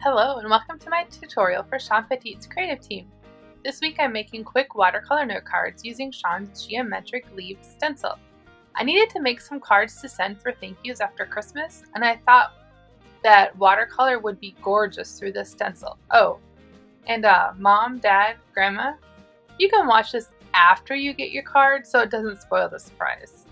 Hello and welcome to my tutorial for Shawn Petite's creative team. This week I'm making quick watercolor note cards using Shawn's geometric leaf stencil. I needed to make some cards to send for thank yous after Christmas, and I thought that watercolor would be gorgeous through this stencil. Oh, and Mom, Dad, Grandma, you can watch this after you get your card so it doesn't spoil the surprise.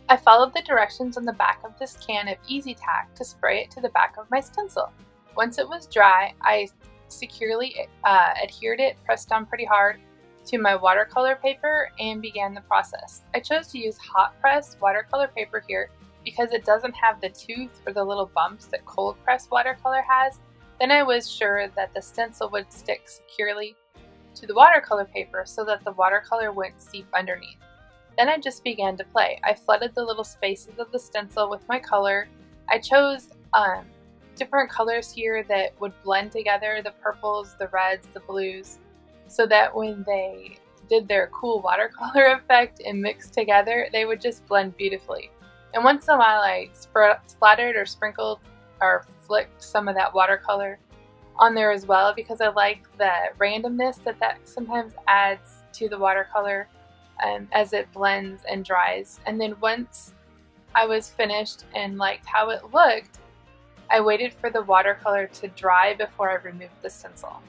I followed the directions on the back of this can of Easy Tack to spray it to the back of my stencil. Once it was dry, I securely adhered it, pressed down pretty hard, to my watercolor paper and began the process. I chose to use hot press watercolor paper here because it doesn't have the tooth or the little bumps that cold press watercolor has. Then I was sure that the stencil would stick securely to the watercolor paper so that the watercolor wouldn't seep underneath. Then I just began to play. I flooded the little spaces of the stencil with my color. I chose different colors here that would blend together, the purples, the reds, the blues, so that when they did their cool watercolor effect and mixed together, they would just blend beautifully. And once in a while I splattered or sprinkled or flicked some of that watercolor on there as well because I like the randomness that sometimes adds to the watercolor as it blends and dries. And then once I was finished and liked how it looked, I waited for the watercolor to dry before I removed the stencil.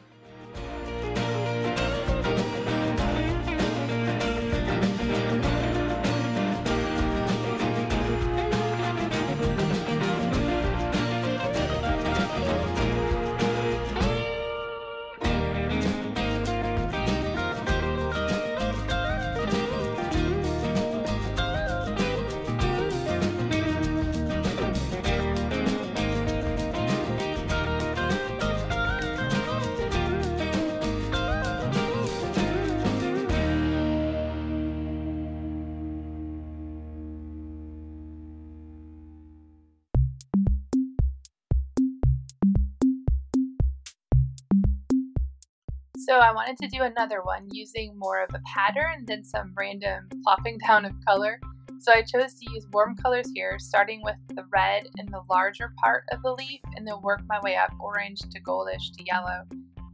So I wanted to do another one using more of a pattern than some random plopping down of color. So I chose to use warm colors here, starting with the red in the larger part of the leaf and then work my way up orange to goldish to yellow.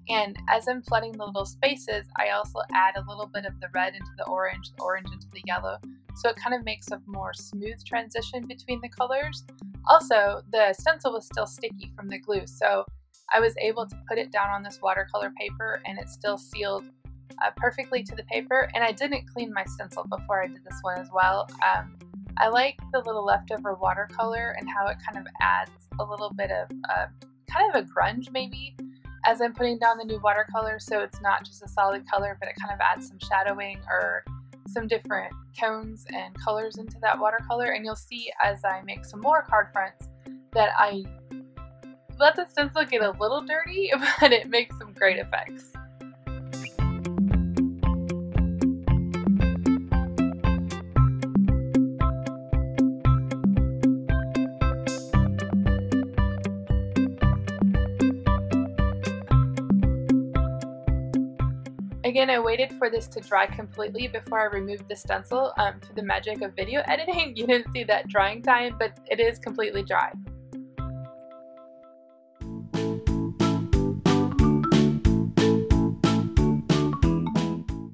And as I'm flooding the little spaces, I also add a little bit of the red into the orange into the yellow. So it kind of makes a more smooth transition between the colors. Also, the stencil was still sticky from the glue, so I was able to put it down on this watercolor paper and it still sealed perfectly to the paper, and I didn't clean my stencil before I did this one as well. I like the little leftover watercolor and how it kind of adds a little bit of kind of a grunge maybe as I'm putting down the new watercolor, so it's not just a solid color but it kind of adds some shadowing or some different tones and colors into that watercolor. And you'll see as I make some more card fronts that I let the stencil get a little dirty, but it makes some great effects. Again, I waited for this to dry completely before I removed the stencil. Through the magic of video editing, you didn't see that drying time, but it is completely dry.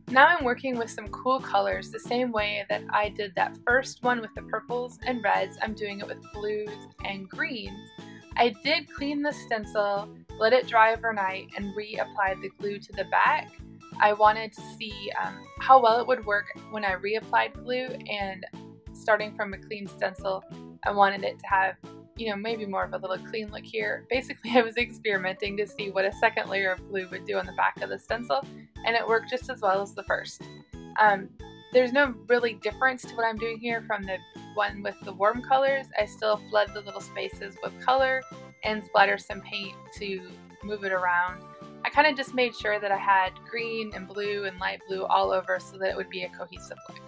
Now I'm working with some cool colors the same way that I did that first one with the purples and reds. I'm doing it with blues and greens. I did clean the stencil, let it dry overnight, and reapplied the glue to the back. I wanted to see how well it would work when I reapplied glue, and starting from a clean stencil, I wanted it to have, you know, maybe more of a little clean look here. Basically, I was experimenting to see what a second layer of glue would do on the back of the stencil, and it worked just as well as the first. There's no really difference to what I'm doing here from the one with the warm colors. I still flood the little spaces with color and splatter some paint to move it around. I kind of just made sure that I had green and blue and light blue all over so that it would be a cohesive look.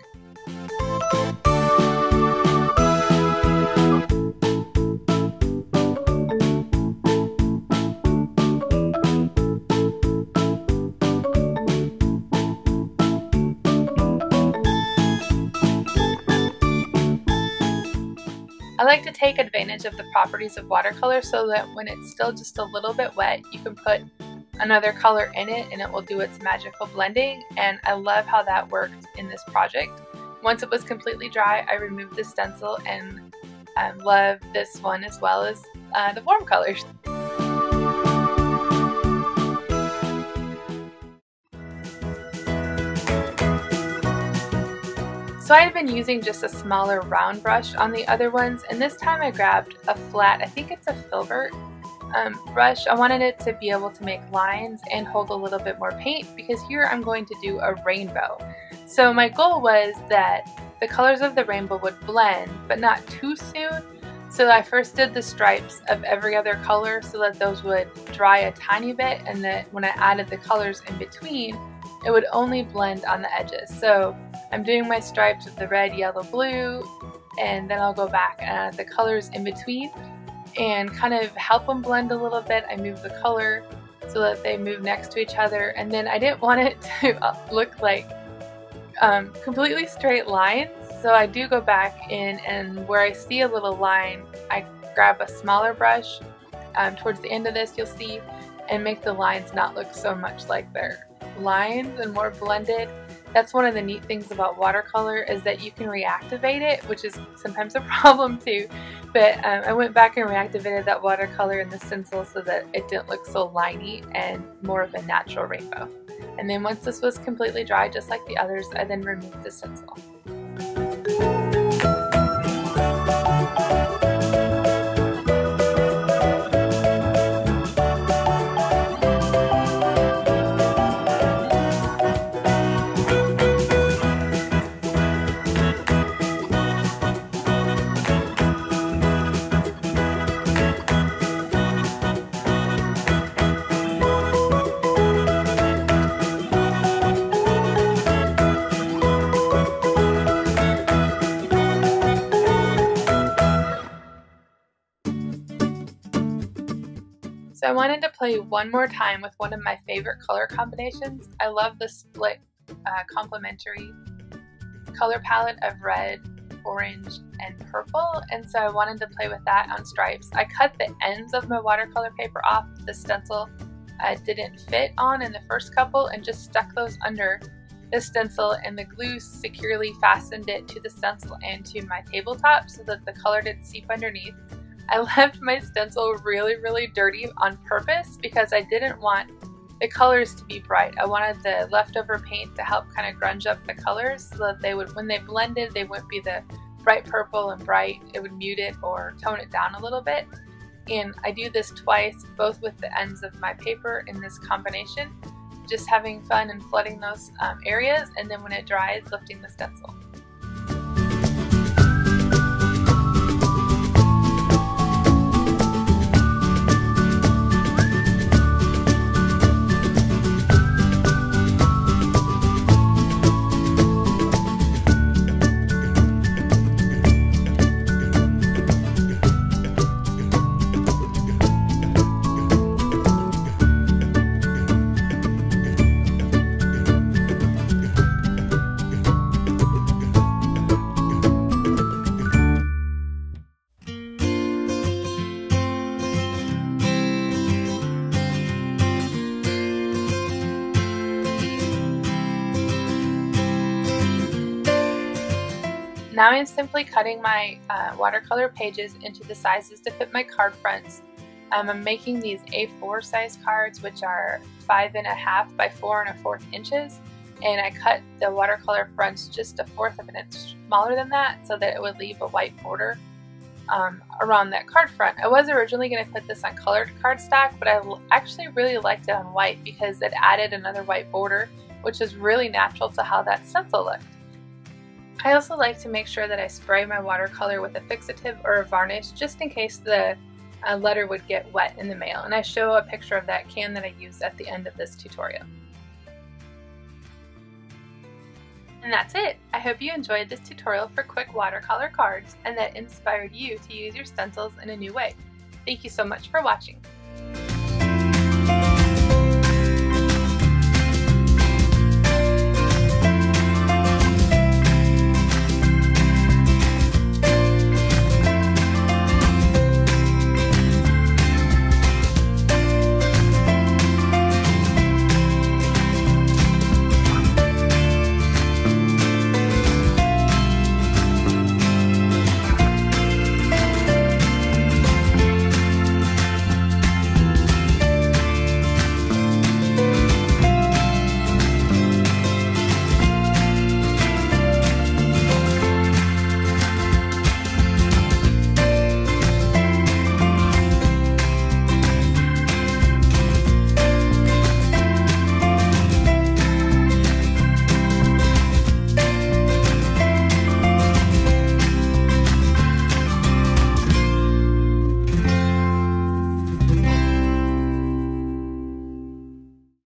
I like to take advantage of the properties of watercolor so that when it's still just a little bit wet, you can put another color in it and it will do its magical blending, and I love how that worked in this project. Once it was completely dry, I removed the stencil and love this one as well as the warm colors. So I had been using just a smaller round brush on the other ones, and this time I grabbed a flat, I think it's a filbert brush. I wanted it to be able to make lines and hold a little bit more paint because here I'm going to do a rainbow. So my goal was that the colors of the rainbow would blend, but not too soon. So I first did the stripes of every other color so that those would dry a tiny bit, and that when I added the colors in between, it would only blend on the edges. So I'm doing my stripes with the red, yellow, blue, and then I'll go back and add the colors in between and kind of help them blend a little bit. I move the color so that they move next to each other, and then I didn't want it to look like completely straight lines, so I do go back in, and where I see a little line, I grab a smaller brush towards the end of this, you'll see, and make the lines not look so much like they're lines and more blended. That's one of the neat things about watercolor, is that you can reactivate it, which is sometimes a problem too. But I went back and reactivated that watercolor in the stencil so that it didn't look so liney and more of a natural rainbow. And then once this was completely dry, just like the others, I then removed the stencil. So I wanted to play one more time with one of my favorite color combinations. I love the split complementary color palette of red, orange, and purple, and so I wanted to play with that on stripes. I cut the ends of my watercolor paper off the stencil didn't fit on in the first couple, and just stuck those under the stencil, and the glue securely fastened it to the stencil and to my tabletop so that the color didn't seep underneath. I left my stencil really dirty on purpose because I didn't want the colors to be bright. I wanted the leftover paint to help kind of grunge up the colors so that they would, when they blended, they wouldn't be the bright purple and bright. It would mute it or tone it down a little bit. And I do this twice, both with the ends of my paper in this combination, just having fun and flooding those areas, and then when it dries, lifting the stencil. Now I'm simply cutting my watercolor pages into the sizes to fit my card fronts. I'm making these A4 size cards, which are 5.5 by 4 1/4 inches, and I cut the watercolor fronts just 1/4 of an inch smaller than that so that it would leave a white border around that card front. I was originally going to put this on colored cardstock, but I actually really liked it on white because it added another white border, which is really natural to how that stencil looked. I also like to make sure that I spray my watercolor with a fixative or a varnish just in case the letter would get wet in the mail, and I show a picture of that can that I used at the end of this tutorial. And that's it! I hope you enjoyed this tutorial for quick watercolor cards and that inspired you to use your stencils in a new way. Thank you so much for watching!